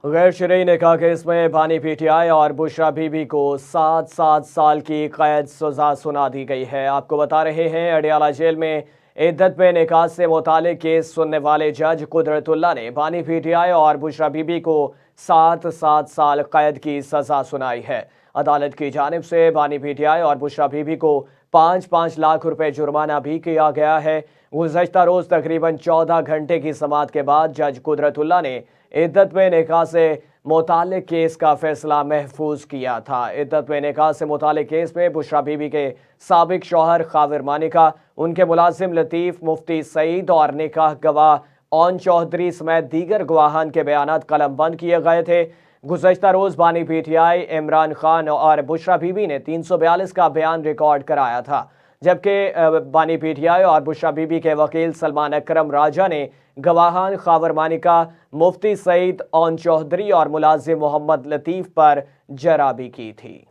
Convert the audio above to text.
गैर शरई निकाह केस में बानी पीटीआई और बुशरा बीबी को 7 साल की कैद सजा सुना दी गई है। आपको बता रहे हैं, अडियाला जेल में इद्दत में निकाह से मुतालिक केस सुनने वाले जज कुदरतुल्ला ने बानी पीटीआई और बुशरा बीबी को 7 साल कैद की सजा सुनाई है। अदालत की जानिब से बानी पीटीआई और बुशरा बीबी को 5-5 लाख रुपए जुर्माना भी किया गया है। गुज़श्ता रोज तकरीबन 14 घंटे की समाअत के बाद जज कुदरतुल्ला ने इद्दत में निकाह से मुतालिक केस का फैसला महफूज किया था। इद्दत में निकाह से मुतालिक केस में बुशरा बीबी के साबिक शौहर खाविर मानिका, उनके मुलाजिम लतीफ़, मुफ्ती सईद और निकाह गवाह ओन चौधरी समेत दीगर गवाहान के बयानात कलमबंद किए गए थे। गुज़श्ता रोज बानी पीटीआई इमरान खान और बुशरा बीबी ने 342 का बयान रिकॉर्ड कराया था, जबकि बानी पीटीआई और बुशरा बीबी के वकील सलमान अकरम राजा ने गवाहान खाविर मानिका, मुफ्ती सईद, ओन चौधरी और मुलाजिम मोहम्मद लतीफ़ पर जराबी की थी।